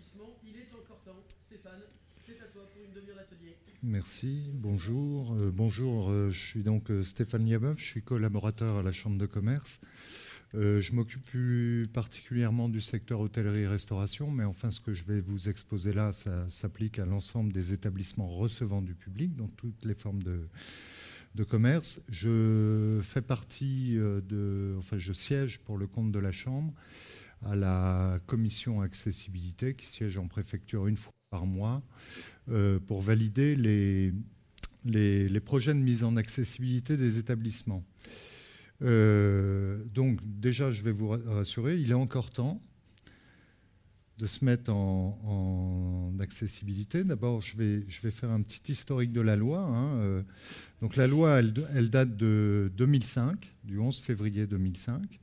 établissement. Il est encore temps. Stéphane, c'est à toi pour une demi-heure d'atelier. Merci, bonjour. Je suis donc Stéphane Liabeuf, je suis collaborateur à la Chambre de commerce. Je m'occupe plus particulièrement du secteur hôtellerie-restauration, mais enfin ce que je vais vous exposer là, ça s'applique à l'ensemble des établissements recevant du public, donc toutes les formes de commerce. Je fais partie je siège pour le compte de la Chambre à la commission accessibilité qui siège en préfecture une fois par mois pour valider les projets de mise en accessibilité des établissements. Donc déjà, je vais vous rassurer, il est encore temps de se mettre en accessibilité. D'abord, je vais faire un petit historique de la loi. Hein. Donc la loi, elle date de 2005, du 11 février 2005.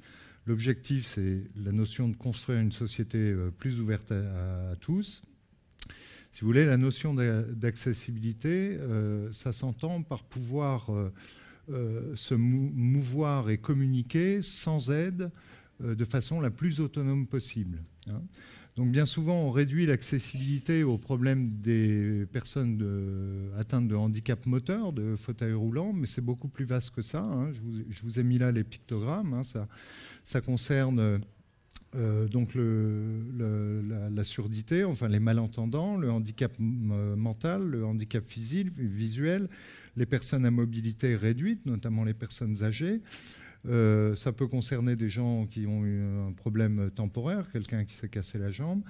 L'objectif, c'est la notion de construire une société plus ouverte à tous. Si vous voulez, la notion d'accessibilité, ça s'entend par pouvoir se mouvoir et communiquer sans aide de façon la plus autonome possible. Hein. Donc bien souvent, on réduit l'accessibilité aux problèmes des personnes atteintes de handicap moteur, de fauteuil roulant, mais c'est beaucoup plus vaste que ça. Hein. Je vous ai mis là les pictogrammes. Hein. Ça concerne donc la surdité, enfin les malentendants, le handicap mental, le handicap physique, visuel, les personnes à mobilité réduite, notamment les personnes âgées. Ça peut concerner des gens qui ont eu un problème temporaire, quelqu'un qui s'est cassé la jambe,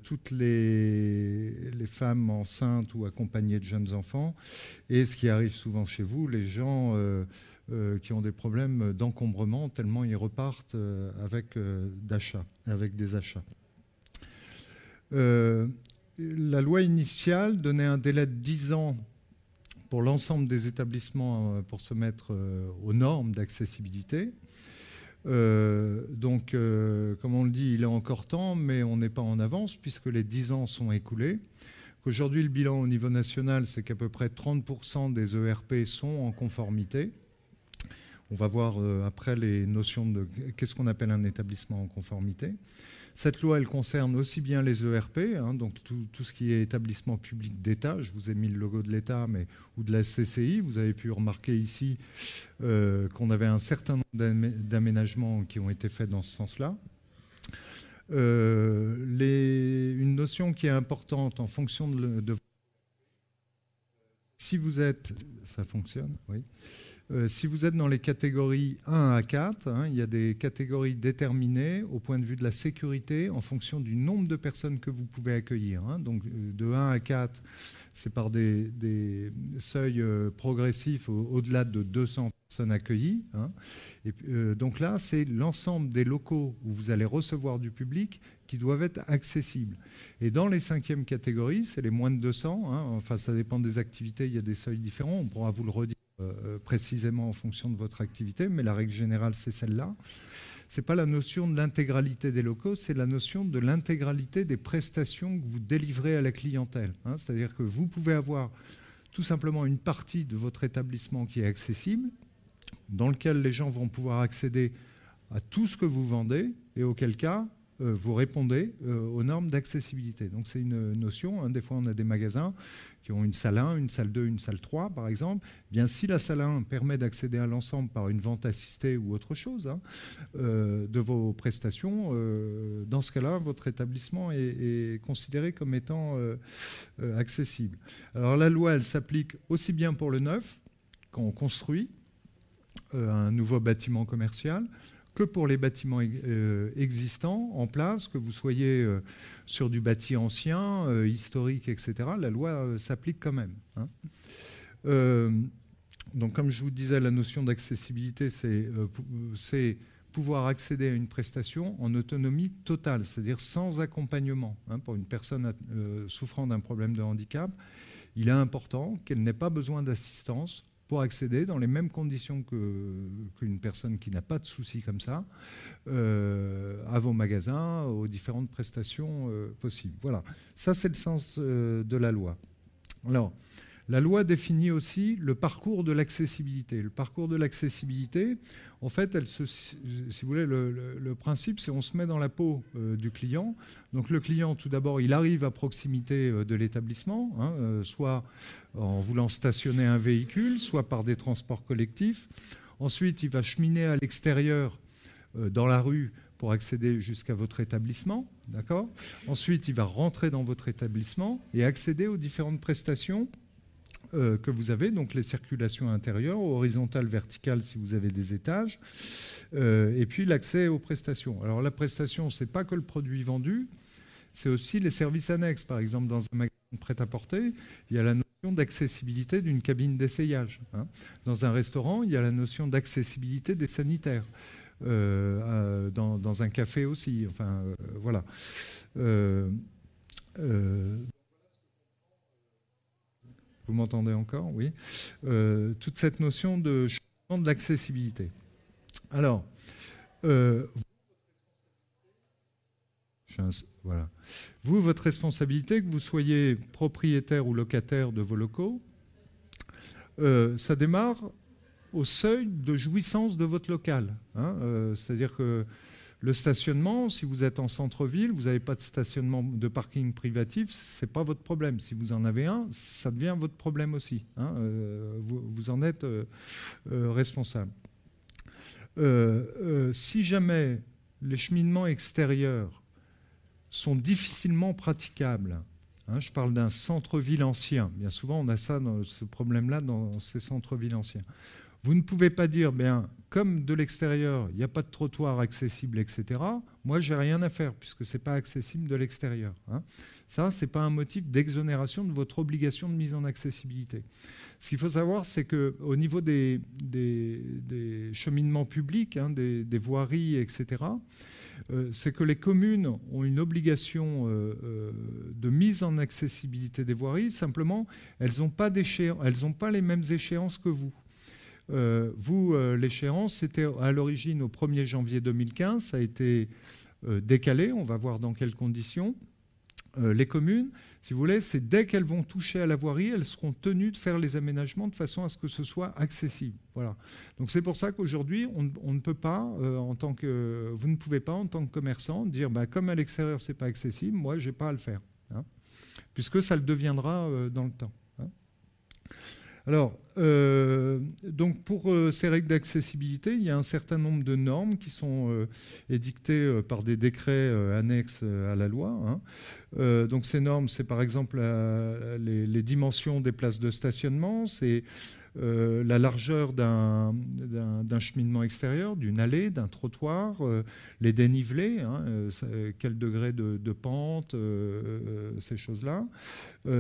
toutes les femmes enceintes ou accompagnées de jeunes enfants, et ce qui arrive souvent chez vous, les gens qui ont des problèmes d'encombrement, tellement ils repartent avec des achats. La loi initiale donnait un délai de 10 ans pour l'ensemble des établissements pour se mettre aux normes d'accessibilité. Donc, comme on le dit, il est encore temps, mais on n'est pas en avance puisque les 10 ans sont écoulés. Aujourd'hui, le bilan au niveau national, c'est qu'à peu près 30% des ERP sont en conformité. On va voir après les notions de qu'est-ce qu'on appelle un établissement en conformité. Cette loi, elle concerne aussi bien les ERP, hein, donc tout ce qui est établissement public d'État. Je vous ai mis le logo de l'État ou de la CCI. Vous avez pu remarquer ici qu'on avait un certain nombre d'aménagements qui ont été faits dans ce sens-là. Une notion qui est importante en fonction de si vous êtes... Ça fonctionne, oui. Si vous êtes dans les catégories 1 à 4, hein, il y a des catégories déterminées au point de vue de la sécurité en fonction du nombre de personnes que vous pouvez accueillir. Hein. Donc de 1 à 4, c'est par des seuils progressifs au-delà de 200 personnes accueillies. Hein. Et, donc là, c'est l'ensemble des locaux où vous allez recevoir du public qui doivent être accessibles. Et dans les 5e catégories, c'est les moins de 200. Hein. Enfin, ça dépend des activités, il y a des seuils différents. On pourra vous le redire précisément en fonction de votre activité, mais la règle générale, c'est celle-là. Ce n'est pas la notion de l'intégralité des locaux, c'est la notion de l'intégralité des prestations que vous délivrez à la clientèle. Hein. C'est-à-dire que vous pouvez avoir tout simplement une partie de votre établissement qui est accessible, dans lequel les gens vont pouvoir accéder à tout ce que vous vendez, et auquel cas, vous répondez aux normes d'accessibilité. Donc c'est une notion, hein, des fois on a des magasins qui ont une salle 1, une salle 2, une salle 3 par exemple. Eh bien, si la salle 1 permet d'accéder à l'ensemble par une vente assistée ou autre chose hein, de vos prestations, dans ce cas-là, votre établissement est considéré comme étant accessible. Alors la loi, elle s'applique aussi bien pour le neuf, quand on construit un nouveau bâtiment commercial, que pour les bâtiments existants, en place, que vous soyez sur du bâti ancien, historique, etc., la loi s'applique quand même. Hein. Donc, comme je vous disais, la notion d'accessibilité, c'est pouvoir accéder à une prestation en autonomie totale, c'est-à-dire sans accompagnement. Hein, pour une personne souffrant d'un problème de handicap, il est important qu'elle n'ait pas besoin d'assistance pour accéder dans les mêmes conditions qu'une personne qui n'a pas de soucis comme ça à vos magasins, aux différentes prestations possibles. Voilà, ça c'est le sens de la loi. Alors, La loi définit aussi le parcours de l'accessibilité. Le parcours de l'accessibilité, en fait, si vous voulez, le principe, c'est qu'on se met dans la peau du client. Donc le client, tout d'abord, il arrive à proximité de l'établissement, hein, soit en voulant stationner un véhicule, soit par des transports collectifs. Ensuite, il va cheminer à l'extérieur, dans la rue, pour accéder jusqu'à votre établissement. D'accord ? Ensuite, il va rentrer dans votre établissement et accéder aux différentes prestations que vous avez, donc les circulations intérieures, horizontales, verticales si vous avez des étages, et puis l'accès aux prestations. Alors la prestation, ce n'est pas que le produit vendu, c'est aussi les services annexes. Par exemple, dans un magasin de prêt-à-porter, il y a la notion d'accessibilité d'une cabine d'essayage. Hein. Dans un restaurant, il y a la notion d'accessibilité des sanitaires. Dans un café aussi. Enfin, voilà. Vous m'entendez encore? Oui. Toute cette notion de changement de l'accessibilité. Alors, voilà. Vous, votre responsabilité, que vous soyez propriétaire ou locataire de vos locaux, ça démarre au seuil de jouissance de votre local. Hein. C'est-à-dire que le stationnement, si vous êtes en centre-ville, vous n'avez pas de stationnement de parking privatif, ce n'est pas votre problème. Si vous en avez un, ça devient votre problème aussi. Hein. Vous en êtes responsable. Si jamais les cheminements extérieurs sont difficilement praticables, hein, je parle d'un centre-ville ancien, bien souvent on a ce problème-là dans ces centres-villes anciens. Vous ne pouvez pas dire, bien, comme de l'extérieur, il n'y a pas de trottoir accessible, etc., moi, je n'ai rien à faire, puisque ce n'est pas accessible de l'extérieur. Hein. Ça, ce n'est pas un motif d'exonération de votre obligation de mise en accessibilité. Ce qu'il faut savoir, c'est qu'au niveau des cheminements publics, hein, des voiries, etc., c'est que les communes ont une obligation de mise en accessibilité des voiries, simplement, elles n'ont pas les mêmes échéances que vous. L'échéance, c'était à l'origine au 1er janvier 2015, ça a été décalé, on va voir dans quelles conditions. Les communes, si vous voulez, c'est dès qu'elles vont toucher à la voirie, elles seront tenues de faire les aménagements de façon à ce que ce soit accessible. Voilà. Donc c'est pour ça qu'aujourd'hui, on ne peut pas, vous ne pouvez pas, en tant que commerçant, dire bah, comme à l'extérieur, ce n'est pas accessible, moi, je n'ai pas à le faire. Hein, puisque ça le deviendra dans le temps. Hein. Alors, donc pour ces règles d'accessibilité, il y a un certain nombre de normes qui sont édictées par des décrets annexes à la loi. Hein. Donc ces normes, c'est par exemple les dimensions des places de stationnement, c'est la largeur d'un cheminement extérieur, d'une allée, d'un trottoir, les dénivelés, hein, quel degré de pente, ces choses-là.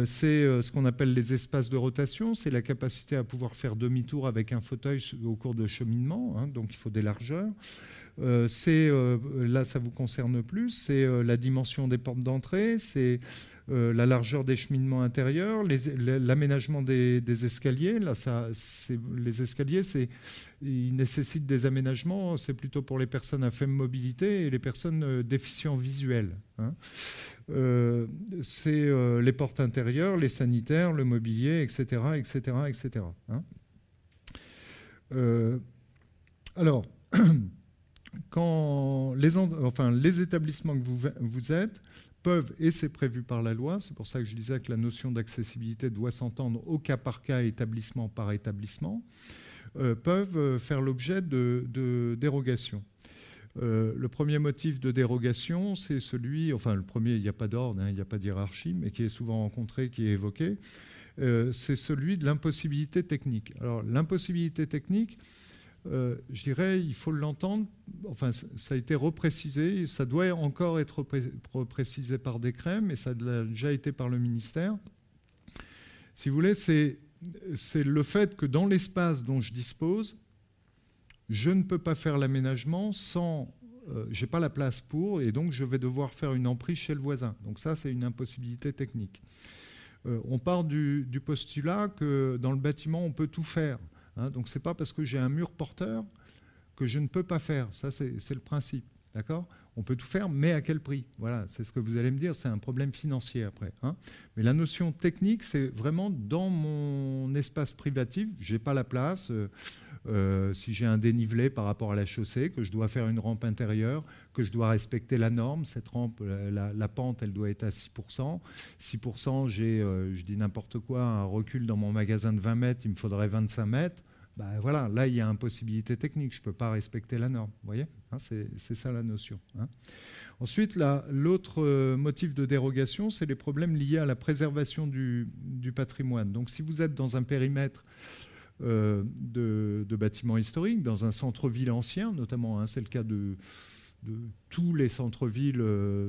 C'est ce qu'on appelle les espaces de rotation, c'est la capacité à pouvoir faire demi-tour avec un fauteuil au cours de cheminement, hein, donc il faut des largeurs. Là, ça vous concerne plus, c'est la dimension des portes d'entrée, c'est la largeur des cheminements intérieurs, l'aménagement des escaliers. Là, les escaliers, ils nécessitent des aménagements, c'est plutôt pour les personnes à faible mobilité et les personnes déficients visuels. Hein. C'est les portes intérieures, les sanitaires, le mobilier, etc. etc., etc. Hein. Alors, quand les établissements que vous êtes peuvent, et c'est prévu par la loi, c'est pour ça que je disais que la notion d'accessibilité doit s'entendre au cas par cas, établissement par établissement, peuvent faire l'objet de dérogations. Le premier motif de dérogation, c'est celui, le premier, il n'y a pas d'ordre, hein, il n'y a pas de hiérarchie, mais qui est souvent rencontré, qui est évoqué, c'est celui de l'impossibilité technique. Alors l'impossibilité technique, je dirais, il faut l'entendre, ça a été reprécisé, ça doit encore être reprécisé par décret, mais ça a déjà été par le ministère. Si vous voulez, c'est le fait que dans l'espace dont je dispose, je ne peux pas faire l'aménagement sans... je n'ai pas la place pour, et donc je vais devoir faire une emprise chez le voisin. Donc ça, c'est une impossibilité technique. On part du postulat que dans le bâtiment, on peut tout faire. Hein, donc ce n'est pas parce que j'ai un mur porteur que je ne peux pas faire. Ça, c'est le principe. D'accord ? On peut tout faire, mais à quel prix? Voilà, c'est ce que vous allez me dire, c'est un problème financier après. Hein. Mais la notion technique, c'est vraiment dans mon espace privatif, je n'ai pas la place. Si j'ai un dénivelé par rapport à la chaussée, que je dois faire une rampe intérieure, que je dois respecter la norme, cette rampe, la pente, elle doit être à 6%. 6%, j'ai, je dis n'importe quoi, un recul dans mon magasin de 20 mètres, il me faudrait 25 mètres. Ben voilà, là, il y a impossibilité technique, je ne peux pas respecter la norme. Vous voyez, hein, c'est ça la notion. Hein. Ensuite, l'autre motif de dérogation, c'est les problèmes liés à la préservation du patrimoine. Donc, si vous êtes dans un périmètre de bâtiments historiques, dans un centre-ville ancien, notamment, hein, c'est le cas de tous les centres-villes,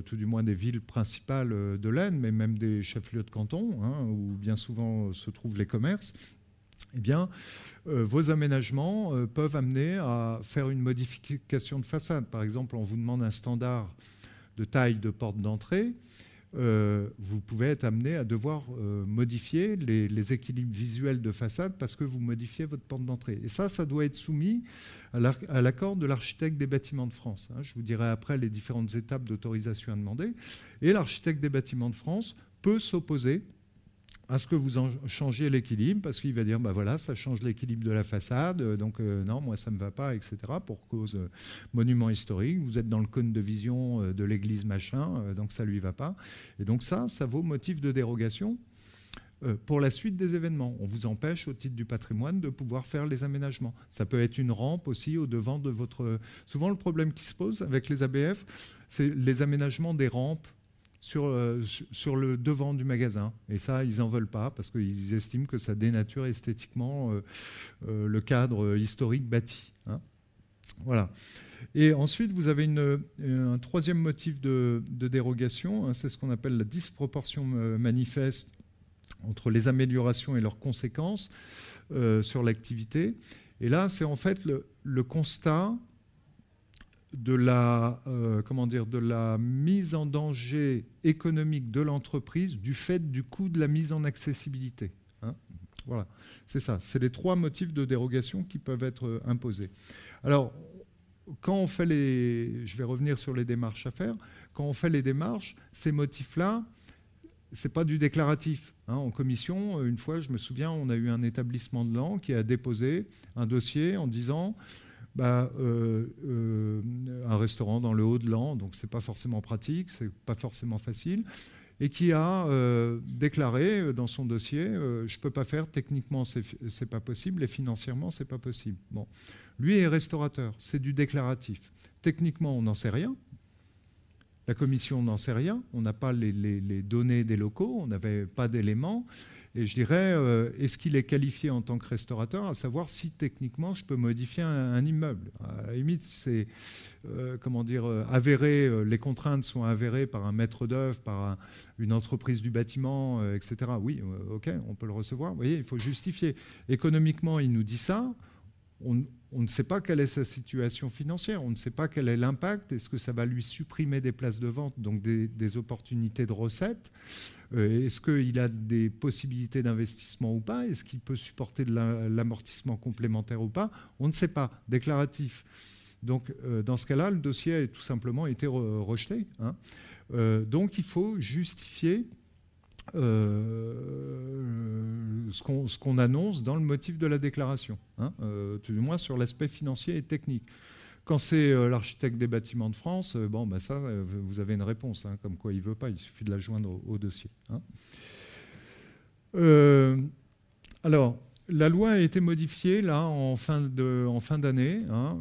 tout du moins des villes principales de l'Aisne, mais même des chefs-lieux de canton, hein, où bien souvent se trouvent les commerces, eh bien, vos aménagements peuvent amener à faire une modification de façade. Par exemple, on vous demande un standard de taille de porte d'entrée. Vous pouvez être amené à devoir modifier les équilibres visuels de façade parce que vous modifiez votre porte d'entrée. Et ça doit être soumis à l'accord de l'architecte des bâtiments de France. Je vous dirai après les différentes étapes d'autorisation à demander. Et l'architecte des bâtiments de France peut s'opposer à ce que vous en changiez l'équilibre, parce qu'il va dire, ben voilà, ça change l'équilibre de la façade, donc non, moi ça ne me va pas, etc., pour cause monument historique, vous êtes dans le cône de vision de l'église machin, donc ça ne lui va pas. Et donc ça vaut motif de dérogation pour la suite des événements. On vous empêche, au titre du patrimoine, de pouvoir faire les aménagements. Ça peut être une rampe aussi au devant de votre... Souvent, le problème qui se pose avec les ABF, c'est les aménagements des rampes sur le devant du magasin. Et ça, ils n'en veulent pas parce qu'ils estiment que ça dénature esthétiquement le cadre historique bâti. Hein. Voilà. Et ensuite, vous avez un troisième motif de dérogation, hein, c'est ce qu'on appelle la disproportion manifeste entre les améliorations et leurs conséquences sur l'activité. Et là, c'est en fait le constat de la mise en danger économique de l'entreprise du fait du coût de la mise en accessibilité. Hein. Voilà, c'est ça. C'est les trois motifs de dérogation qui peuvent être imposés. Alors, quand on fait je vais revenir sur les démarches à faire. Quand on fait les démarches, ces motifs-là, c'est pas du déclaratif. Hein. En commission, une fois, je me souviens, on a eu un établissement de Laon qui a déposé un dossier en disant... un restaurant dans le Haut-de-Lan, donc c'est pas forcément pratique, c'est pas forcément facile, et qui a déclaré dans son dossier je peux pas faire, techniquement c'est pas possible, et financièrement c'est pas possible. Bon, lui est restaurateur, c'est du déclaratif. Techniquement on n'en sait rien. La commission n'en sait rien, on n'a pas les données des locaux, on n'avait pas d'éléments. Et je dirais, est-ce qu'il est qualifié en tant que restaurateur, à savoir si techniquement je peux modifier un immeuble. À la limite, c'est avéré, les contraintes sont avérées par un maître d'œuvre, par une entreprise du bâtiment, etc. Oui, ok, on peut le recevoir. Vous voyez, il faut justifier. Économiquement, il nous dit ça. On ne sait pas quelle est sa situation financière, on ne sait pas quel est l'impact, est-ce que ça va lui supprimer des places de vente, donc des opportunités de recettes, est-ce qu'il a des possibilités d'investissement ou pas, est-ce qu'il peut supporter de l'amortissement complémentaire ou pas, on ne sait pas, déclaratif. Donc dans ce cas-là, le dossier a tout simplement été rejeté. Hein. Donc il faut justifier ce qu'on annonce dans le motif de la déclaration, hein, tout du moins sur l'aspect financier et technique. Quand c'est l'architecte des bâtiments de France, ça, vous avez une réponse, hein, comme quoi il ne veut pas, il suffit de la joindre au dossier. Hein. Alors, la loi a été modifiée là, en fin d'année. Hein,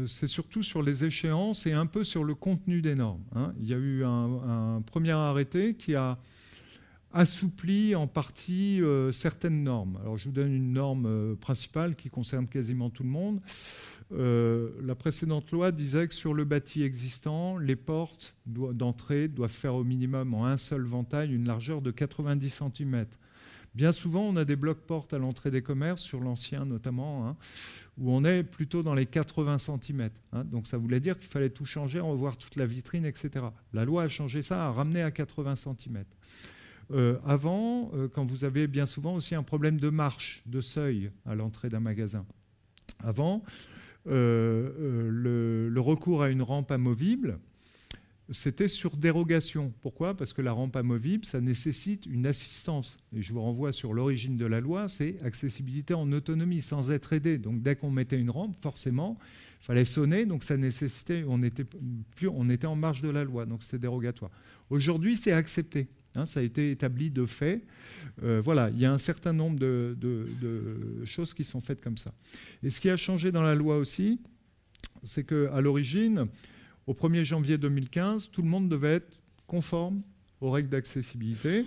c'est surtout sur les échéances et un peu sur le contenu des normes. Hein. Il y a eu un premier arrêté qui a assoupli en partie certaines normes. Alors, je vous donne une norme principale qui concerne quasiment tout le monde. La précédente loi disait que sur le bâti existant, les portes d'entrée doivent faire au minimum en un seul ventail une largeur de 90 cm. Bien souvent, on a des blocs-portes à l'entrée des commerces, sur l'ancien notamment, hein, où on est plutôt dans les 80 cm. Hein, donc ça voulait dire qu'il fallait tout changer, revoir toute la vitrine, etc. La loi a changé ça, a ramené à 80 cm. Avant, quand vous avez bien souvent aussi un problème de marche, de seuil à l'entrée d'un magasin. Avant, le recours à une rampe amovible, c'était sur dérogation. Pourquoi? Parce que la rampe amovible, ça nécessite une assistance. Et je vous renvoie sur l'origine de la loi, c'est accessibilité en autonomie, sans être aidé. Donc dès qu'on mettait une rampe, forcément, il fallait sonner, donc ça nécessitait, on était en marge de la loi, donc c'était dérogatoire. Aujourd'hui, c'est accepté. Hein, ça a été établi de fait. Voilà, il y a un certain nombre de choses qui sont faites comme ça. Et ce qui a changé dans la loi aussi, c'est qu'à l'origine, au 1er janvier 2015, tout le monde devait être conforme aux règles d'accessibilité.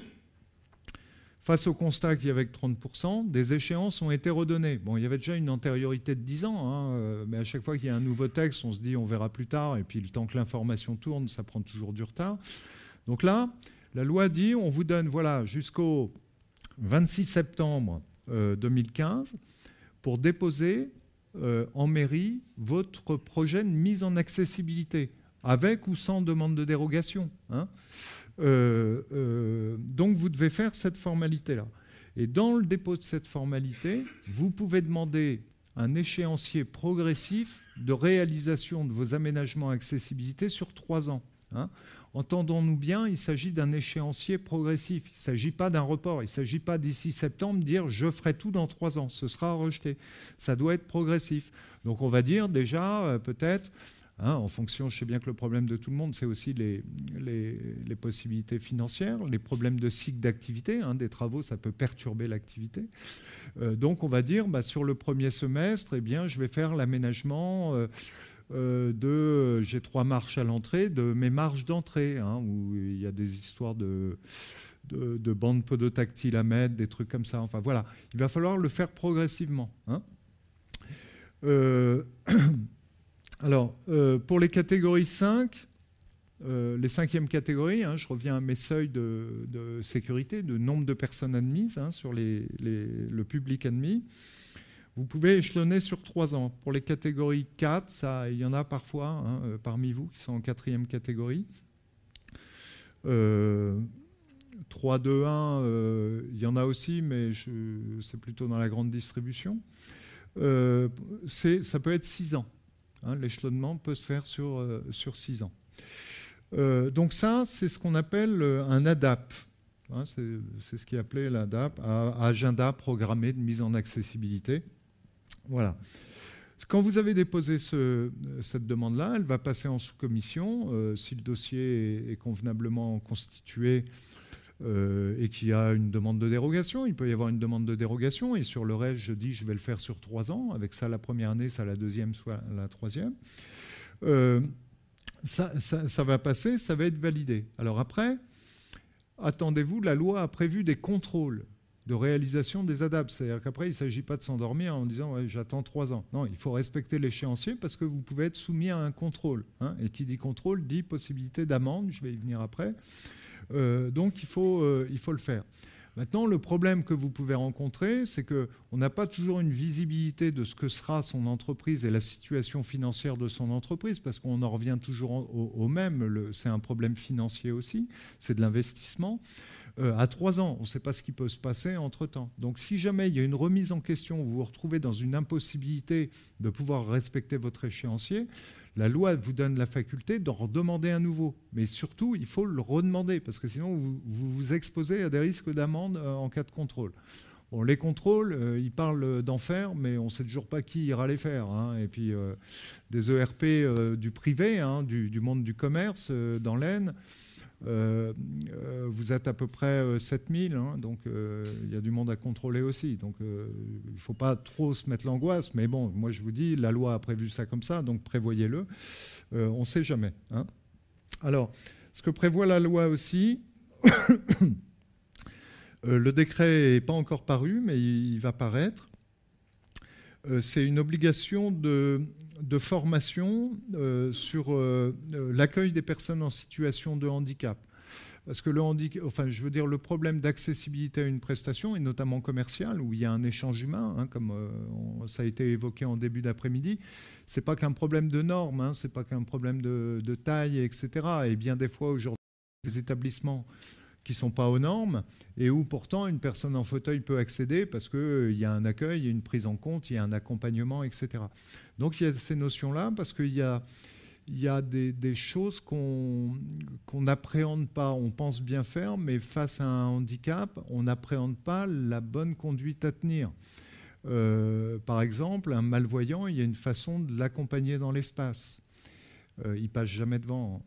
Face au constat qu'il y avait que 30%, des échéances ont été redonnées. Bon, il y avait déjà une antériorité de 10 ans, hein, mais à chaque fois qu'il y a un nouveau texte, on se dit on verra plus tard, et puis le temps que l'information tourne, ça prend toujours du retard. Donc là, la loi dit on vous donne voilà, jusqu'au 26 septembre 2015 pour déposer en mairie votre projet de mise en accessibilité, avec ou sans demande de dérogation. Hein. Donc vous devez faire cette formalité-là. Et dans le dépôt de cette formalité, vous pouvez demander un échéancier progressif de réalisation de vos aménagements accessibilité sur 3 ans. Hein. Entendons-nous bien, il s'agit d'un échéancier progressif. Il ne s'agit pas d'un report. Il ne s'agit pas d'ici septembre de dire « je ferai tout dans 3 ans ». Ce sera rejeté. Ça doit être progressif. Donc on va dire déjà peut-être, hein, en fonction, je sais bien que le problème de tout le monde, c'est aussi les possibilités financières, les problèmes de cycle d'activité. Hein, des travaux, ça peut perturber l'activité. Donc on va dire sur le premier semestre, eh bien, je vais faire l'aménagement j'ai 3 marches à l'entrée, de mes marches d'entrée, hein, où il y a des histoires de bandes podotactiles à mettre, des trucs comme ça. Enfin voilà, il va falloir le faire progressivement. Hein. Alors, pour les catégories 5, les 5e catégories, hein, je reviens à mes seuils de sécurité, de nombre de personnes admises hein, sur le public admis. Vous pouvez échelonner sur 3 ans. Pour les catégories 4, ça, il y en a parfois hein, parmi vous qui sont en 4e catégorie. 3, 2, 1, il y en a aussi, mais c'est plutôt dans la grande distribution. Ça peut être 6 ans. Hein, l'échelonnement peut se faire sur 6 ans. Donc ça, c'est ce qu'on appelle un ADAP. Hein, c'est ce qui est appelé l'ADAP, agenda programmé de mise en accessibilité. Voilà. Quand vous avez déposé cette demande-là, elle va passer en sous-commission. Si le dossier est convenablement constitué et qu'il y a une demande de dérogation, il peut y avoir une demande de dérogation. Et sur le reste, je dis je vais le faire sur 3 ans. Avec ça la première année, ça la deuxième, soit la troisième. Ça va passer, ça va être validé. Alors après, attendez-vous, la loi a prévu des contrôles de réalisation des ADAP. C'est-à-dire qu'après, il ne s'agit pas de s'endormir en disant ouais, « j'attends 3 ans ». Non, il faut respecter l'échéancier parce que vous pouvez être soumis à un contrôle. Hein, et qui dit contrôle dit possibilité d'amende, je vais y venir après. Donc, il faut le faire. Maintenant, le problème que vous pouvez rencontrer, c'est qu'on n'a pas toujours une visibilité de ce que sera son entreprise et la situation financière de son entreprise, parce qu'on en revient toujours au même. C'est un problème financier aussi, c'est de l'investissement. À 3 ans, on ne sait pas ce qui peut se passer entre-temps. Donc si jamais il y a une remise en question, vous vous retrouvez dans une impossibilité de pouvoir respecter votre échéancier, la loi vous donne la faculté d'en redemander un nouveau. Mais surtout, il faut le redemander, parce que sinon, vous vous exposez à des risques d'amende en cas de contrôle. Bon, les contrôles, ils parlent d'en faire, mais on ne sait toujours pas qui ira les faire. Hein. Et puis, des ERP du privé, hein, du monde du commerce, dans l'Aisne, vous êtes à peu près 7000, hein, donc il y a du monde à contrôler aussi. Donc il ne faut pas trop se mettre l'angoisse, mais bon, moi je vous dis, la loi a prévu ça comme ça, donc prévoyez-le. On ne sait jamais. Hein. Alors, ce que prévoit la loi aussi, le décret n'est pas encore paru, mais il va paraître. C'est une obligation de formation sur l'accueil des personnes en situation de handicap. Parce que le problème d'accessibilité à une prestation, et notamment commerciale, où il y a un échange humain, hein, comme ça a été évoqué en début d'après-midi, ce n'est pas qu'un problème de normes, hein, ce n'est pas qu'un problème de taille, etc. Et bien des fois, aujourd'hui, les établissements qui ne sont pas aux normes et où pourtant une personne en fauteuil peut accéder parce qu'il y a un accueil, il y a une prise en compte, il y a un accompagnement, etc. Donc il y a ces notions-là parce qu'il y a des choses qu'on n'appréhende pas. On pense bien faire, mais face à un handicap, on n'appréhende pas la bonne conduite à tenir. Par exemple, un malvoyant, il y a une façon de l'accompagner dans l'espace. Il ne passe jamais devant.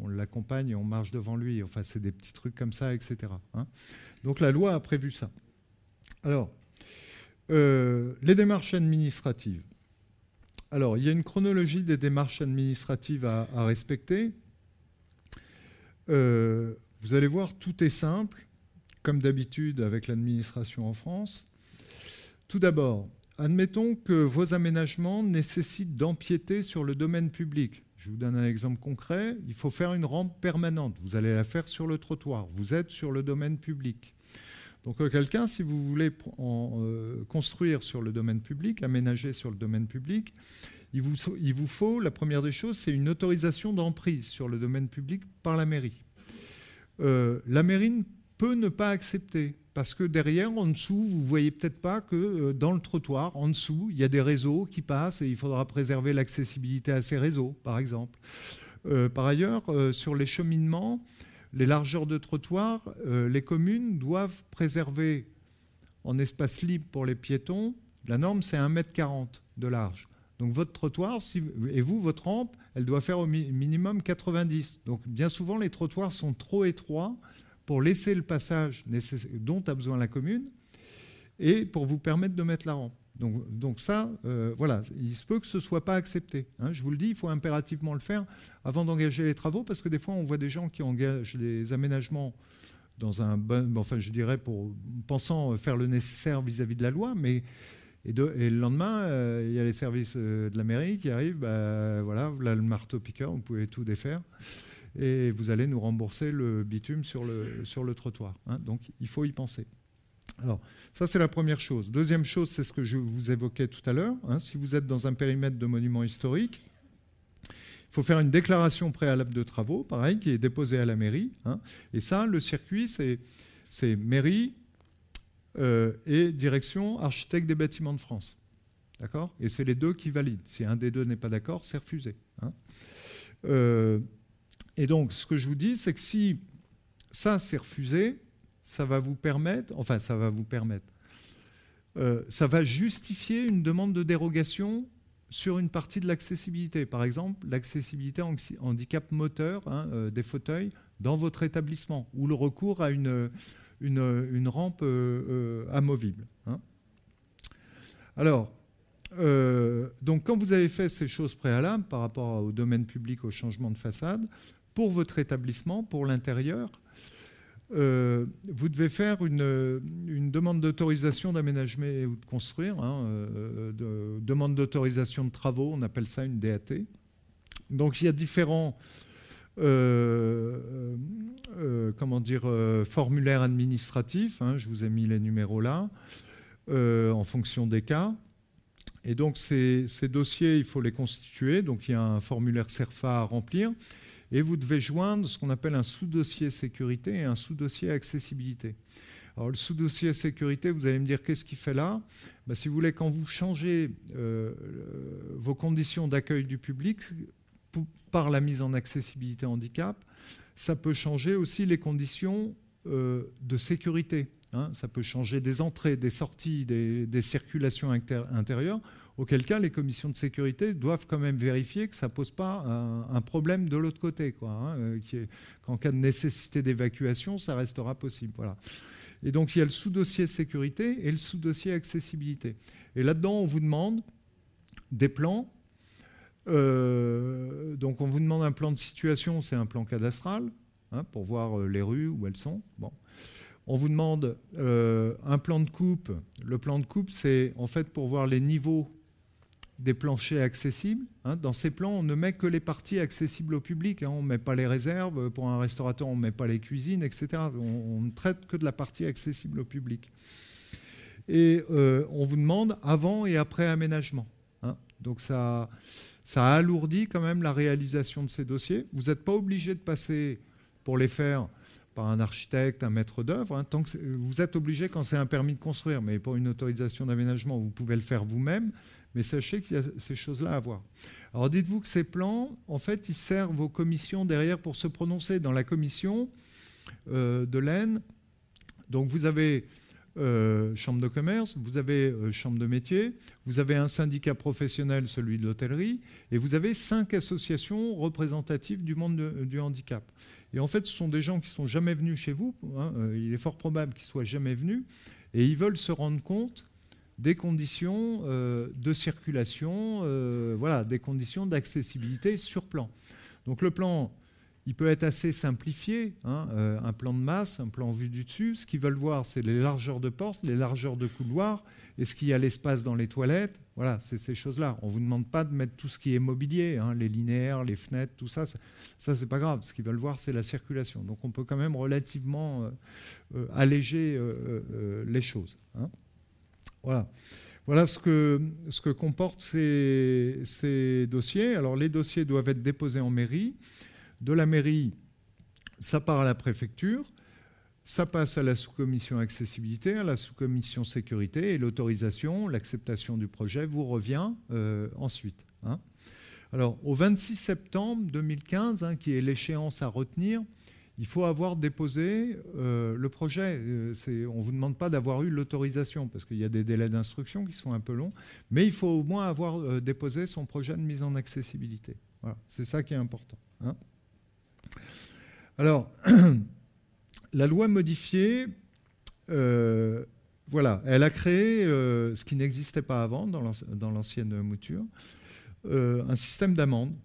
On l'accompagne et on marche devant lui. Enfin, c'est des petits trucs comme ça, etc. Hein. Donc la loi a prévu ça. Alors, les démarches administratives. Alors, il y a une chronologie des démarches administratives à respecter. Vous allez voir, tout est simple, comme d'habitude avec l'administration en France. Tout d'abord, admettons que vos aménagements nécessitent d'empiéter sur le domaine public. Je vous donne un exemple concret. Il faut faire une rampe permanente. Vous allez la faire sur le trottoir. Vous êtes sur le domaine public. Donc, quelqu'un, si vous voulez construire sur le domaine public, aménager sur le domaine public, il vous faut, la première des choses, c'est une autorisation d'emprise sur le domaine public par la mairie. La mairie peut ne pas accepter. Parce que derrière, en dessous, vous ne voyez peut-être pas que dans le trottoir, en dessous, il y a des réseaux qui passent et il faudra préserver l'accessibilité à ces réseaux, par exemple. Par ailleurs, sur les cheminements, les largeurs de trottoir, les communes doivent préserver en espace libre pour les piétons. La norme, c'est 1,40 m de large. Donc votre trottoir, et vous, votre rampe, elle doit faire au minimum 90. Donc bien souvent, les trottoirs sont trop étroits pour laisser le passage dont a besoin la commune et pour vous permettre de mettre la rampe. Donc ça, voilà, il se peut que ce ne soit pas accepté. Hein. Je vous le dis, il faut impérativement le faire avant d'engager les travaux, parce que des fois, on voit des gens qui engagent les aménagements dans un bon, enfin, je dirais, pensant faire le nécessaire vis-à-vis de la loi, mais et le lendemain, il y a les services de la mairie qui arrivent, voilà le marteau-piqueur, vous pouvez tout défaire. Et vous allez nous rembourser le bitume sur le trottoir. Hein. Donc, il faut y penser. Alors, ça, c'est la première chose. Deuxième chose, c'est ce que je vous évoquais tout à l'heure. Hein. Si vous êtes dans un périmètre de monument historique, il faut faire une déclaration préalable de travaux, pareil, qui est déposée à la mairie. Hein. Et ça, le circuit, c'est mairie et direction architecte des bâtiments de France. D'accord ? Et c'est les deux qui valident. Si un des deux n'est pas d'accord, c'est refusé. Hein. Et donc, ce que je vous dis, c'est que si ça, c'est refusé, ça va vous permettre, ça va justifier une demande de dérogation sur une partie de l'accessibilité. Par exemple, l'accessibilité handicap moteur, hein, des fauteuils, dans votre établissement, ou le recours à une rampe amovible. Hein. Alors, donc, quand vous avez fait ces choses préalables par rapport au domaine public, au changement de façade, pour votre établissement, pour l'intérieur, vous devez faire une demande d'autorisation d'aménagement ou de construire, hein, demande d'autorisation de travaux, on appelle ça une DAT. Donc il y a différents formulaires administratifs, hein, je vous ai mis les numéros là, en fonction des cas. Et donc ces dossiers, il faut les constituer, donc il y a un formulaire CERFA à remplir. Et vous devez joindre ce qu'on appelle un sous-dossier sécurité et un sous-dossier accessibilité. Alors le sous-dossier sécurité, vous allez me dire qu'est-ce qu'il fait là ? Si vous voulez, quand vous changez vos conditions d'accueil du public par la mise en accessibilité handicap, ça peut changer aussi les conditions de sécurité. Hein. Ça peut changer des entrées, des sorties, des circulations intérieures, auquel cas les commissions de sécurité doivent quand même vérifier que ça ne pose pas un problème de l'autre côté, quoi, hein, qu'en cas de nécessité d'évacuation, ça restera possible. Voilà. Et donc il y a le sous-dossier sécurité et le sous-dossier accessibilité. Et là-dedans, on vous demande des plans. Donc on vous demande un plan de situation, c'est un plan cadastral, hein, pour voir les rues où elles sont. Bon. On vous demande un plan de coupe. Le plan de coupe, c'est en fait pour voir les niveaux des planchers accessibles. Hein. Dans ces plans, on ne met que les parties accessibles au public. Hein. On ne met pas les réserves. Pour un restaurateur, on ne met pas les cuisines, etc. On ne traite que de la partie accessible au public. Et on vous demande avant et après aménagement. Hein. Donc ça alourdit quand même la réalisation de ces dossiers. Vous n'êtes pas obligé de passer pour les faire par un architecte, un maître d'œuvre. Hein, tant que vous êtes obligé quand c'est un permis de construire, mais pour une autorisation d'aménagement, vous pouvez le faire vous-même. Mais sachez qu'il y a ces choses-là à voir. Alors dites-vous que ces plans, en fait, ils servent aux commissions derrière pour se prononcer. Dans la commission de l'Aisne, donc vous avez chambre de commerce, vous avez chambre de métier, vous avez un syndicat professionnel, celui de l'hôtellerie, et vous avez 5 associations représentatives du monde du handicap. Et en fait, ce sont des gens qui ne sont jamais venus chez vous. Hein, il est fort probable qu'ils ne soient jamais venus. Et ils veulent se rendre compte des conditions de circulation, voilà, des conditions d'accessibilité sur plan. Donc le plan, il peut être assez simplifié, hein, un plan de masse, un plan vue du dessus. Ce qu'ils veulent voir, c'est les largeurs de portes, les largeurs de couloirs, est-ce qu'il y a l'espace dans les toilettes. Voilà, c'est ces choses-là. On ne vous demande pas de mettre tout ce qui est mobilier, hein, les linéaires, les fenêtres, tout ça. Ça, c'est pas grave. Ce qu'ils veulent voir, c'est la circulation. Donc on peut quand même relativement alléger les choses. Hein. Voilà. Voilà ce que comportent ces dossiers. Alors les dossiers doivent être déposés en mairie. De la mairie, ça part à la préfecture, ça passe à la sous-commission accessibilité, à la sous-commission sécurité, et l'autorisation, l'acceptation du projet vous revient ensuite. Hein. Alors, au 26 septembre 2015, hein, qui est l'échéance à retenir, il faut avoir déposé le projet. On ne vous demande pas d'avoir eu l'autorisation, parce qu'il y a des délais d'instruction qui sont un peu longs, mais il faut au moins avoir déposé son projet de mise en accessibilité. Voilà, c'est ça qui est important. Hein. Alors, la loi modifiée, voilà, elle a créé ce qui n'existait pas avant dans l'ancienne mouture, un système d'amende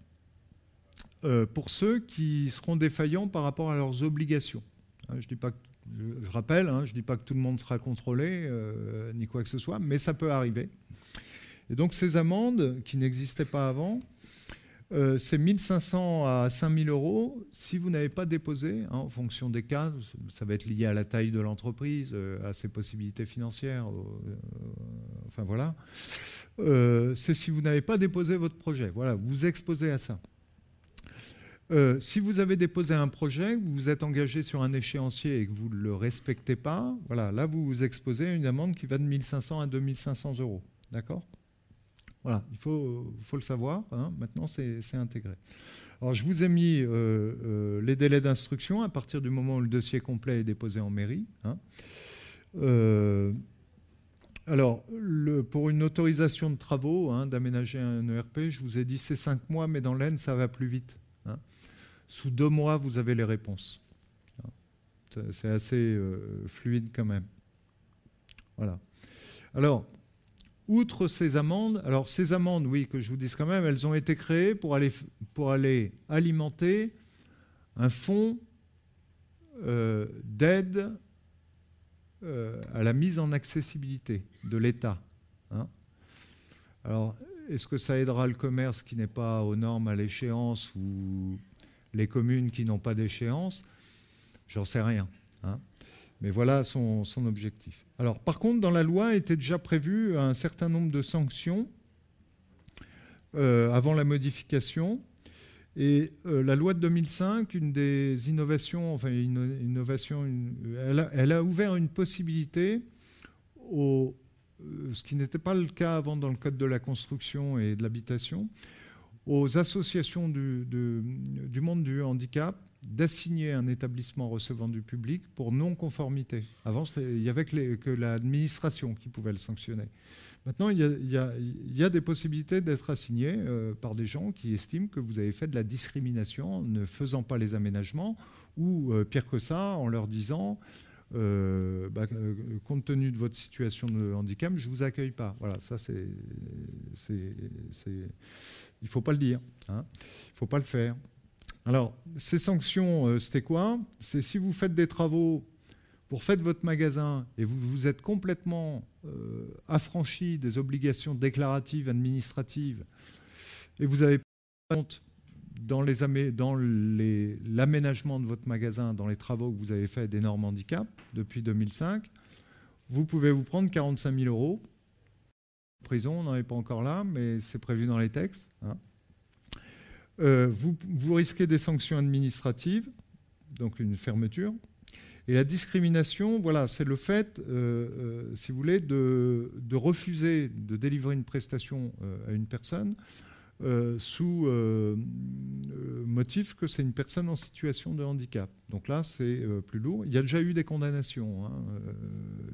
pour ceux qui seront défaillants par rapport à leurs obligations. Je rappelle, hein, je ne dis pas que tout le monde sera contrôlé, ni quoi que ce soit, mais ça peut arriver. Et donc ces amendes, qui n'existaient pas avant, c'est 1 500 à 5 000 euros si vous n'avez pas déposé, hein, en fonction des cas, ça va être lié à la taille de l'entreprise, à ses possibilités financières, enfin voilà. C'est si vous n'avez pas déposé votre projet. Voilà, vous vous exposez à ça. Si vous avez déposé un projet, vous vous êtes engagé sur un échéancier et que vous ne le respectez pas, voilà, là vous vous exposez à une amende qui va de 1 500 à 2 500 euros. D'accord ? Voilà, il faut le savoir, hein, maintenant c'est intégré. Alors je vous ai mis les délais d'instruction à partir du moment où le dossier complet est déposé en mairie. Hein. Alors, pour une autorisation de travaux, hein, d'aménager un ERP, je vous ai dit c'est 5 mois, mais dans l'Aisne, ça va plus vite. Hein. Sous 2 mois, vous avez les réponses. C'est assez fluide quand même. Voilà. Alors, outre ces amendes, alors ces amendes, oui, que je vous dise quand même, elles ont été créées pour aller alimenter un fonds d'aide à la mise en accessibilité de l'État. Hein. Alors, est-ce que ça aidera le commerce qui n'est pas aux normes à l'échéance ou les communes qui n'ont pas d'échéance? J'en sais rien. Hein. Mais voilà son objectif. Alors, par contre, dans la loi était déjà prévu un certain nombre de sanctions avant la modification. Et la loi de 2005, une des innovations, enfin elle a ouvert une possibilité, ce qui n'était pas le cas avant dans le Code de la construction et de l'habitation, aux associations du monde du handicap d'assigner un établissement recevant du public pour non-conformité. Avant, il n'y avait que l'administration qui pouvait le sanctionner. Maintenant, il y a des possibilités d'être assigné par des gens qui estiment que vous avez fait de la discrimination en ne faisant pas les aménagements ou, pire que ça, en leur disant compte tenu de votre situation de handicap, je ne vous accueille pas. Voilà, ça, il ne faut pas le dire. Hein. Il ne faut pas le faire. Alors, ces sanctions, c'était quoi? C'est si vous faites des travaux pour faire votre magasin et vous êtes complètement affranchi des obligations déclaratives, administratives, et vous avez pas compte dans l'aménagement de votre magasin, dans les travaux que vous avez faits des normes handicap depuis 2005, vous pouvez vous prendre 45 000 euros. Prison, on n'en est pas encore là, mais c'est prévu dans les textes. Hein. Vous risquez des sanctions administratives, donc une fermeture. Et la discrimination, voilà, c'est le fait, si vous voulez, de refuser de délivrer une prestation à une personne sous motif que c'est une personne en situation de handicap. Donc là, c'est plus lourd. Il y a déjà eu des condamnations. Hein,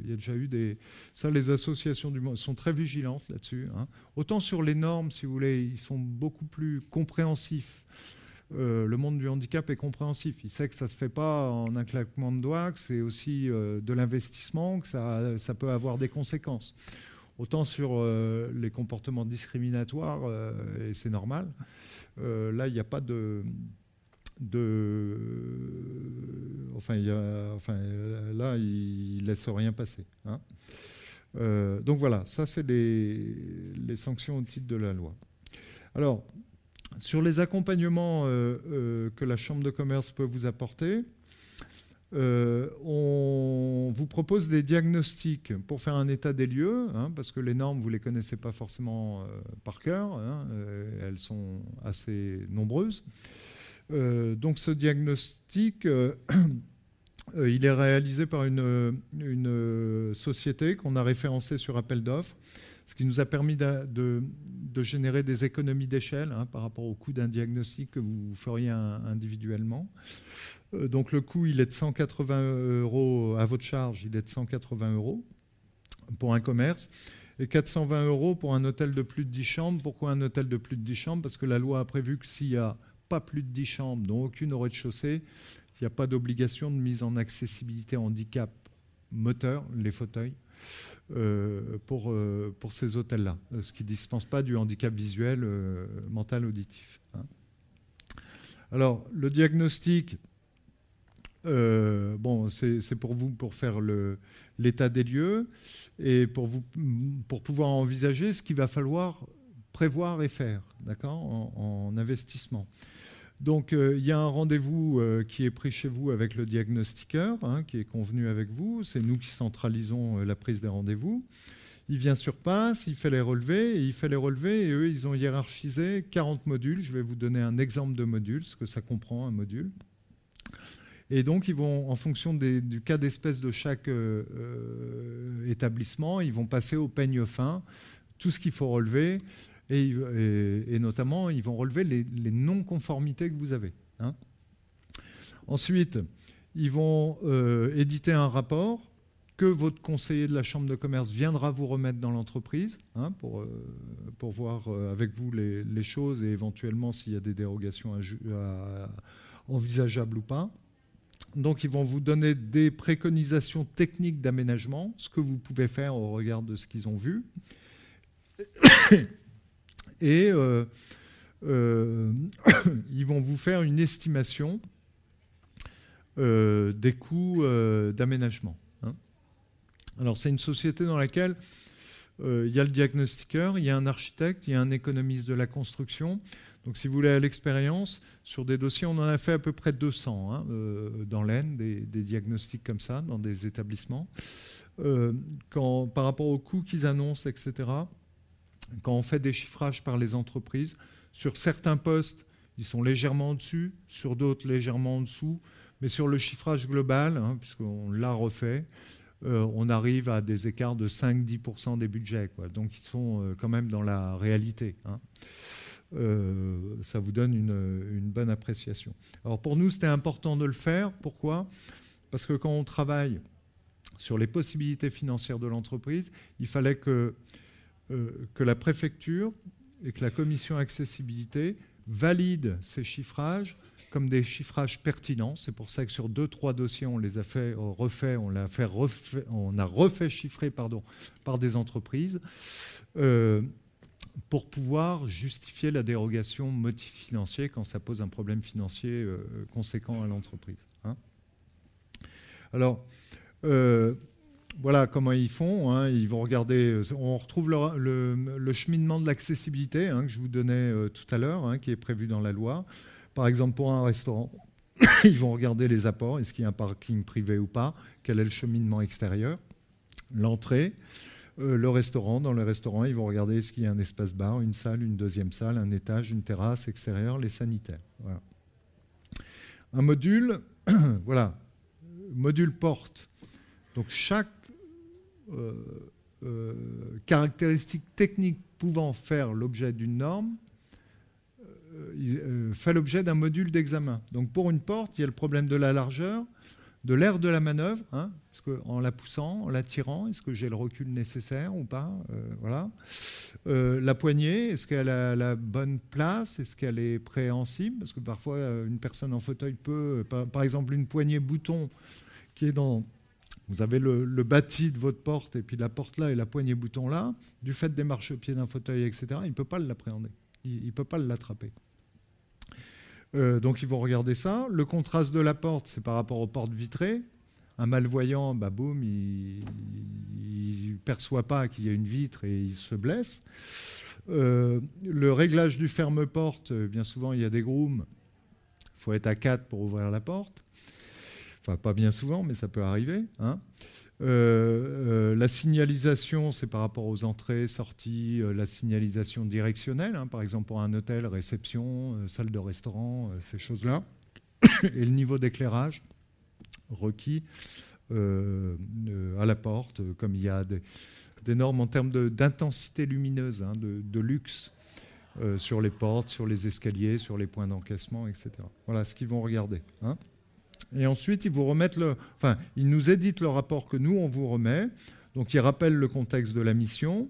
il y a déjà eu des... Ça, les associations du monde sont très vigilantes là-dessus. Hein. Autant sur les normes, si vous voulez, ils sont beaucoup plus compréhensifs. Le monde du handicap est compréhensif. Il sait que ça ne se fait pas en un claquement de doigts, que c'est aussi de l'investissement, que ça peut avoir des conséquences. Autant sur les comportements discriminatoires, et c'est normal, là, il n'y a pas là, il ne laisse rien passer. Hein. Donc voilà, ça, c'est les sanctions au titre de la loi. Alors, sur les accompagnements que la Chambre de commerce peut vous apporter, on vous propose des diagnostics pour faire un état des lieux, hein, parce que les normes, vous ne les connaissez pas forcément par cœur, hein, elles sont assez nombreuses. Donc ce diagnostic, il est réalisé par une société qu'on a référencée sur appel d'offres, ce qui nous a permis de générer des économies d'échelle, hein, par rapport au coût d'un diagnostic que vous feriez individuellement. Donc le coût, il est de 180 € à votre charge, il est de 180 € pour un commerce et 420 € pour un hôtel de plus de 10 chambres. Pourquoi un hôtel de plus de 10 chambres? Parce que la loi a prévu que s'il n'y a pas plus de 10 chambres, dont aucune au rez-de-chaussée, il n'y a pas d'obligation de mise en accessibilité handicap moteur, les fauteuils, pour ces hôtels-là, ce qui ne dispense pas du handicap visuel, mental, auditif. Hein. Alors, le diagnostic... bon, c'est pour vous, pour faire l'état des lieux et pour pouvoir envisager ce qu'il va falloir prévoir et faire, d'accord, en investissement. Donc, il y a un rendez-vous qui est pris chez vous avec le diagnostiqueur, hein, qui est convenu avec vous. C'est nous qui centralisons la prise des rendez-vous. Il vient sur place, il fait les relevés, et eux, ils ont hiérarchisé 40 modules. Je vais vous donner un exemple de module, ce que ça comprend, un module. Et donc, ils vont, en fonction du cas d'espèce de chaque établissement, ils vont passer au peigne fin tout ce qu'il faut relever, et notamment, ils vont relever les non-conformités que vous avez. Hein. Ensuite, ils vont éditer un rapport que votre conseiller de la Chambre de commerce viendra vous remettre dans l'entreprise, hein, pour voir avec vous les choses et éventuellement s'il y a des dérogations envisageables ou pas. Donc, ils vont vous donner des préconisations techniques d'aménagement, ce que vous pouvez faire au regard de ce qu'ils ont vu. Et ils vont vous faire une estimation des coûts d'aménagement. Hein. Alors, c'est une société dans laquelle il y a le diagnostiqueur, il y a un architecte, il y a un économiste de la construction. Donc, si vous voulez, à l'expérience, sur des dossiers, on en a fait à peu près 200 hein, dans l'Aisne, des diagnostics comme ça, dans des établissements. Par rapport aux coûts qu'ils annoncent, etc., quand on fait des chiffrages par les entreprises, sur certains postes, ils sont légèrement au-dessus, sur d'autres, légèrement en dessous, mais sur le chiffrage global, hein, puisqu'on l'a refait, on arrive à des écarts de 5-10% des budgets, quoi. Donc, ils sont quand même dans la réalité. Hein. Ça vous donne une bonne appréciation. Alors pour nous, c'était important de le faire. Pourquoi? Parce que quand on travaille sur les possibilités financières de l'entreprise, il fallait que la préfecture et que la commission accessibilité valident ces chiffrages comme des chiffrages pertinents. C'est pour ça que sur 2-3 dossiers, on les a refait chiffrer par des entreprises. Pour pouvoir justifier la dérogation motif financier quand ça pose un problème financier conséquent à l'entreprise. Hein. Alors, voilà comment ils font. Hein. Ils vont regarder, on retrouve le cheminement de l'accessibilité hein, que je vous donnais tout à l'heure, hein, qui est prévu dans la loi. Par exemple, pour un restaurant, ils vont regarder les apports, est-ce qu'il y a un parking privé ou pas, quel est le cheminement extérieur, l'entrée. Le restaurant, dans le restaurant, ils vont regarder est-ce qu'il y a un espace bar, une salle, une deuxième salle, un étage, une terrasse extérieure, les sanitaires. Voilà. Un module, voilà. module porte. Donc chaque caractéristique technique pouvant faire l'objet d'une norme fait l'objet d'un module d'examen. Donc pour une porte, il y a le problème de la largeur, de l'aire de la manœuvre, hein, est-ce que, en la poussant, en la tirant, est-ce que j'ai le recul nécessaire ou pas, voilà. La poignée, est-ce qu'elle a la bonne place, est-ce qu'elle est préhensible, parce que parfois une personne en fauteuil peut, par exemple une poignée bouton qui est dans... Vous avez le bâti de votre porte et puis la porte là et la poignée bouton là, du fait des marchepieds d'un fauteuil, etc., il ne peut pas l'appréhender, il ne peut pas l'attraper. Donc ils vont regarder ça. Le contraste de la porte, c'est par rapport aux portes vitrées. Un malvoyant, bah, boum, il ne perçoit pas qu'il y a une vitre et il se blesse. Le réglage du ferme-porte, bien souvent il y a des grooms. Il faut être à 4 pour ouvrir la porte. Enfin, pas bien souvent, mais ça peut arriver. Hein. La signalisation, c'est par rapport aux entrées, sorties, la signalisation directionnelle, hein, par exemple pour un hôtel, réception, salle de restaurant, ces choses-là. Et le niveau d'éclairage requis à la porte, comme il y a des normes en termes d'intensité lumineuse, hein, de luxe sur les portes, sur les escaliers, sur les points d'encaissement, etc. Voilà ce qu'ils vont regarder. Hein. Et ensuite, ils vous remettent ils nous éditent le rapport que nous, on vous remet. Donc, ils rappellent le contexte de la mission.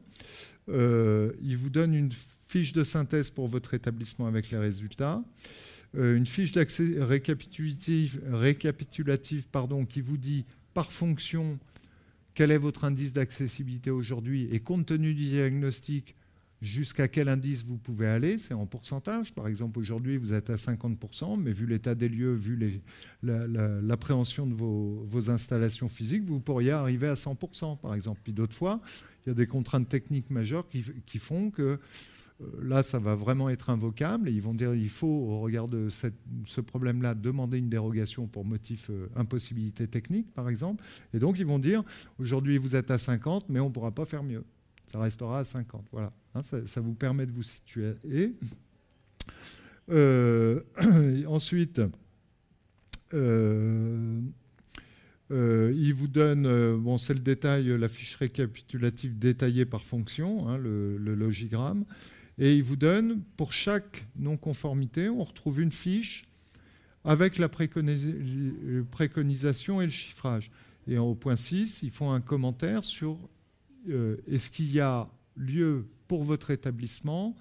Ils vous donnent une fiche de synthèse pour votre établissement avec les résultats. Une fiche d'accès récapitulative qui vous dit par fonction quel est votre indice d'accessibilité aujourd'hui et compte tenu du diagnostic, jusqu'à quel indice vous pouvez aller, c'est en pourcentage. Par exemple, aujourd'hui, vous êtes à 50%, mais vu l'état des lieux, vu l'appréhension de vos installations physiques, vous pourriez arriver à 100%, par exemple. Puis d'autres fois, il y a des contraintes techniques majeures qui font que là, ça va vraiment être invocable. Et ils vont dire qu'il faut, au regard de ce problème-là, demander une dérogation pour motif impossibilité technique, par exemple. Et donc, ils vont dire, aujourd'hui, vous êtes à 50, mais on ne pourra pas faire mieux. Ça restera à 50. Voilà. Hein, ça vous permet de vous situer. Et ensuite, il vous donne, bon, c'est le détail, la fiche récapitulative détaillée par fonction, hein, le logigramme. Et il vous donne, pour chaque non-conformité, on retrouve une fiche avec la préconisation et le chiffrage. Et au point 6, ils font un commentaire sur est-ce qu'il y a lieu pour votre établissement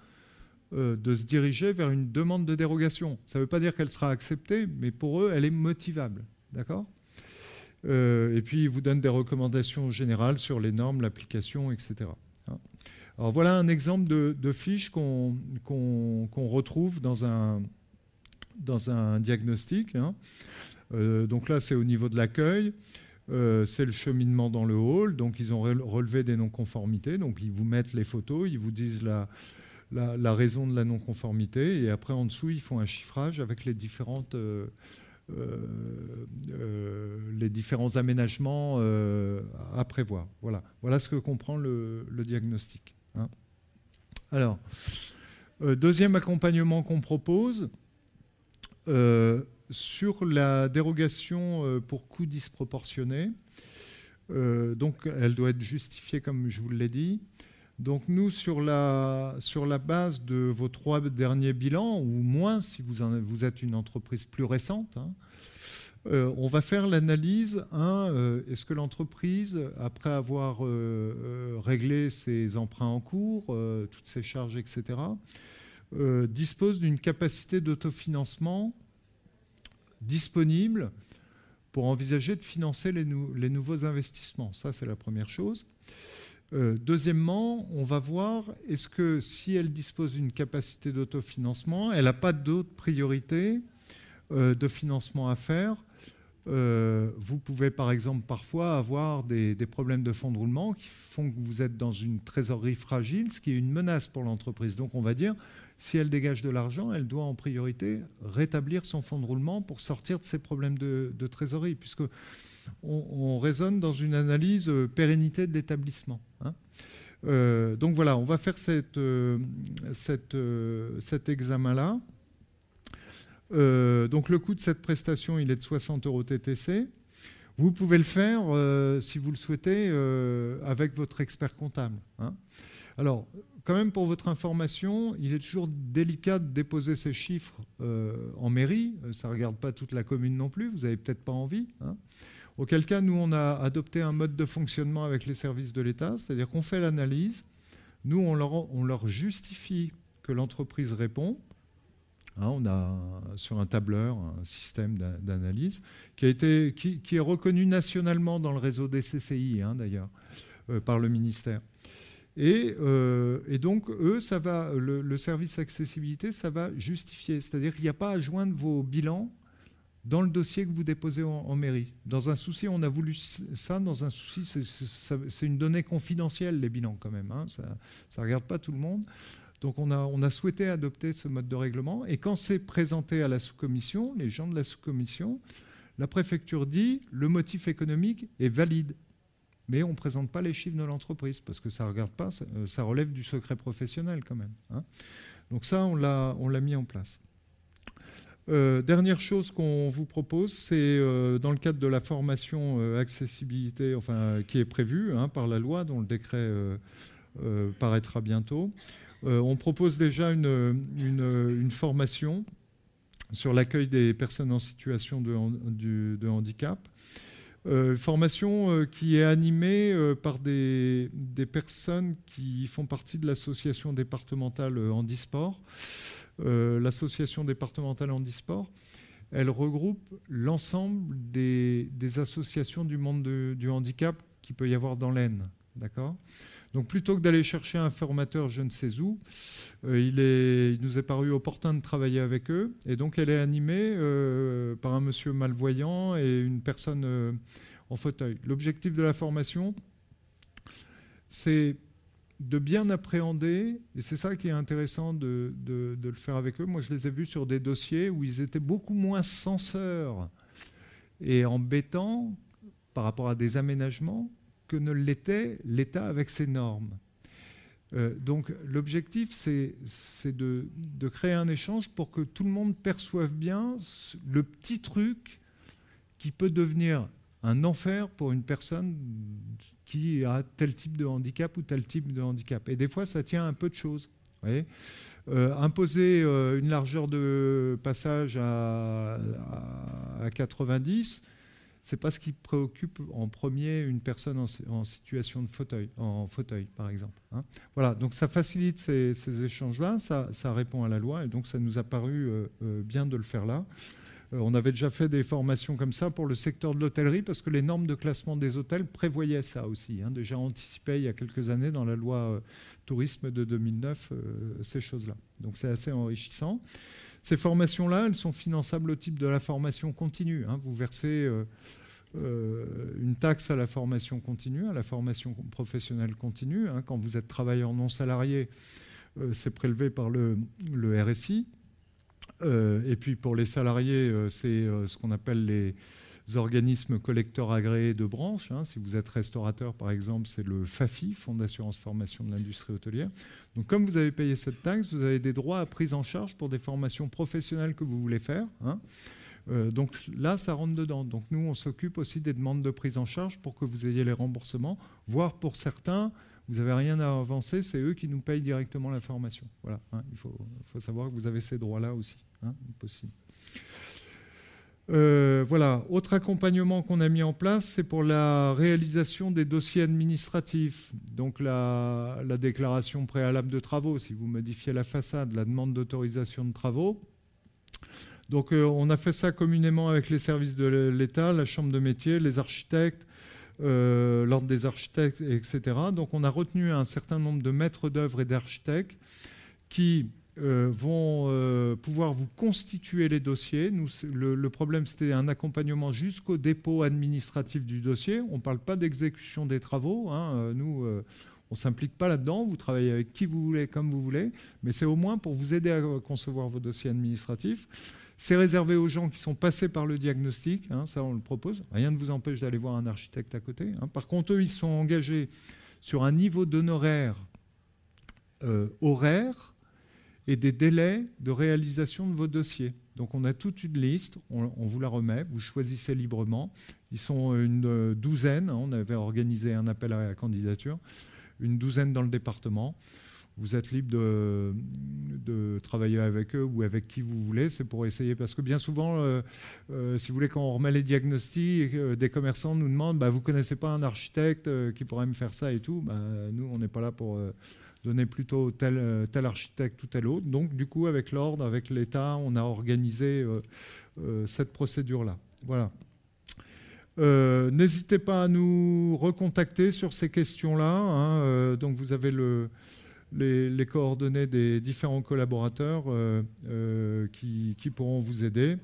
de se diriger vers une demande de dérogation. Ça ne veut pas dire qu'elle sera acceptée, mais pour eux, elle est motivable. D'accord ? Et puis, ils vous donnent des recommandations générales sur les normes, l'application, etc. Alors, voilà un exemple de fiche qu'on retrouve dans un diagnostic. Hein. Donc là, c'est au niveau de l'accueil. C'est le cheminement dans le hall. Donc, ils ont relevé des non-conformités. Donc, ils vous mettent les photos, ils vous disent la raison de la non-conformité. Et après, en dessous, ils font un chiffrage avec les différents aménagements à prévoir. Voilà ce que comprend le diagnostic. Hein. Alors, deuxième accompagnement qu'on propose, sur la dérogation pour coûts disproportionnés. Donc, elle doit être justifiée, comme je vous l'ai dit. Donc, nous, sur la base de vos 3 derniers bilans, ou moins si vous êtes une entreprise plus récente, hein, on va faire l'analyse. Est-ce que l'entreprise, après avoir réglé ses emprunts en cours, toutes ses charges, etc., dispose d'une capacité d'autofinancement disponible pour envisager de financer les nouveaux investissements. Ça, c'est la première chose. Deuxièmement, on va voir, est-ce que si elle dispose d'une capacité d'autofinancement, elle n'a pas d'autres priorités de financement à faire. Vous pouvez, par exemple, parfois avoir des problèmes de fonds de roulement qui font que vous êtes dans une trésorerie fragile, ce qui est une menace pour l'entreprise. Donc, on va dire, si elle dégage de l'argent, elle doit en priorité rétablir son fonds de roulement pour sortir de ces problèmes de trésorerie, puisque on raisonne dans une analyse pérennité de l'établissement. Hein. Donc voilà, on va faire cet examen-là. Donc le coût de cette prestation, il est de 60 € TTC. Vous pouvez le faire, si vous le souhaitez, avec votre expert comptable. Hein. Alors, quand même, pour votre information, il est toujours délicat de déposer ces chiffres en mairie. Ça ne regarde pas toute la commune non plus. Vous n'avez peut-être pas envie. Hein. Auquel cas, nous, on a adopté un mode de fonctionnement avec les services de l'État, c'est-à-dire qu'on fait l'analyse. Nous, on leur justifie que l'entreprise répond. Hein, on a sur un tableur un système d'analyse qui est reconnu nationalement dans le réseau des CCI, hein, d'ailleurs, par le ministère. Et donc, eux, ça va, le service accessibilité, ça va justifier. C'est-à-dire qu'il n'y a pas à joindre vos bilans dans le dossier que vous déposez en mairie. Dans un souci, on a voulu ça, dans un souci, c'est une donnée confidentielle, les bilans quand même. Hein, ça ne regarde pas tout le monde. Donc on a souhaité adopter ce mode de règlement. Et quand c'est présenté à la sous-commission, les gens de la sous-commission, la préfecture dit le motif économique est valide. Mais on ne présente pas les chiffres de l'entreprise parce que ça ne regarde pas, ça relève du secret professionnel quand même. Hein. Donc ça, on l'a mis en place. Dernière chose qu'on vous propose, c'est dans le cadre de la formation accessibilité, enfin, qui est prévue hein, par la loi, dont le décret paraîtra bientôt. On propose déjà une formation sur l'accueil des personnes en situation de handicap. Formation qui est animée par des personnes qui font partie de l'association départementale Handisport. L'association départementale Handisport, elle regroupe l'ensemble des associations du monde du handicap qu'il peut y avoir dans l'Aisne. D'accord ? Donc plutôt que d'aller chercher un formateur je ne sais où, il nous est paru opportun de travailler avec eux. Et donc elle est animée par un monsieur malvoyant et une personne en fauteuil. L'objectif de la formation, c'est de bien appréhender, et c'est ça qui est intéressant de le faire avec eux. Moi, je les ai vus sur des dossiers où ils étaient beaucoup moins censeurs et embêtants par rapport à des aménagements que ne l'était l'État avec ses normes. Donc l'objectif, c'est de créer un échange pour que tout le monde perçoive bien le petit truc qui peut devenir un enfer pour une personne qui a tel type de handicap ou tel type de handicap. Et des fois, ça tient à un peu de choses. Vous voyez, imposer une largeur de passage à 90, ce n'est pas ce qui préoccupe en premier une personne en situation de fauteuil, en fauteuil par exemple. Hein. Voilà, donc ça facilite ces échanges-là, ça répond à la loi, et donc ça nous a paru bien de le faire là. On avait déjà fait des formations comme ça pour le secteur de l'hôtellerie parce que les normes de classement des hôtels prévoyaient ça aussi. Hein, déjà anticipé il y a quelques années dans la loi tourisme de 2009, ces choses-là. Donc c'est assez enrichissant. Ces formations-là, elles sont finançables au type de la formation continue. Hein. Vous versez une taxe à la formation continue, à la formation professionnelle continue. Hein. Quand vous êtes travailleur non salarié, c'est prélevé par le RSI. Et puis pour les salariés, c'est ce qu'on appelle les organismes collecteurs agréés de branche. Hein. Si vous êtes restaurateur, par exemple, c'est le FAFI, Fonds d'assurance formation de l'industrie hôtelière. Donc comme vous avez payé cette taxe, vous avez des droits à prise en charge pour des formations professionnelles que vous voulez faire. Hein. Donc là, ça rentre dedans. Donc nous, on s'occupe aussi des demandes de prise en charge pour que vous ayez les remboursements, voire pour certains, vous n'avez rien à avancer, c'est eux qui nous payent directement la formation. Voilà, hein, il faut savoir que vous avez ces droits-là aussi, hein, possible. Voilà, autre accompagnement qu'on a mis en place, c'est pour la réalisation des dossiers administratifs. Donc la déclaration préalable de travaux, si vous modifiez la façade, la demande d'autorisation de travaux. Donc on a fait ça communément avec les services de l'État, la Chambre de métier, les architectes, l'ordre des architectes, etc. Donc on a retenu un certain nombre de maîtres d'œuvre et d'architectes qui vont pouvoir vous constituer les dossiers. Nous, le problème, c'était un accompagnement jusqu'au dépôt administratif du dossier. On ne parle pas d'exécution des travaux. Hein. Nous, on ne s'implique pas là-dedans. Vous travaillez avec qui vous voulez, comme vous voulez. Mais c'est au moins pour vous aider à concevoir vos dossiers administratifs. C'est réservé aux gens qui sont passés par le diagnostic. Hein, ça, on le propose. Rien ne vous empêche d'aller voir un architecte à côté. Hein. Par contre, eux, ils sont engagés sur un niveau d'honoraires horaire et des délais de réalisation de vos dossiers. Donc on a toute une liste, on vous la remet, vous choisissez librement. Ils sont une douzaine, hein, on avait organisé un appel à la candidature, une douzaine dans le département. Vous êtes libre de travailler avec eux ou avec qui vous voulez. C'est pour essayer, parce que bien souvent, si vous voulez, quand on remet les diagnostics, des commerçants nous demandent vous ne connaissez pas un architecte qui pourrait me faire ça et tout. Nous, on n'est pas là pour donner plutôt tel architecte ou tel autre. Donc, du coup, avec l'ordre, avec l'État, on a organisé cette procédure-là. Voilà. N'hésitez pas à nous recontacter sur ces questions-là. Hein. Donc, vous avez les coordonnées des différents collaborateurs qui pourront vous aider.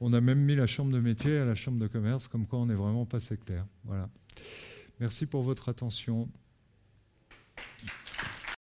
On a même mis la chambre de métier à la chambre de commerce, comme quoi on n'est vraiment pas sectaire. Voilà. Merci pour votre attention.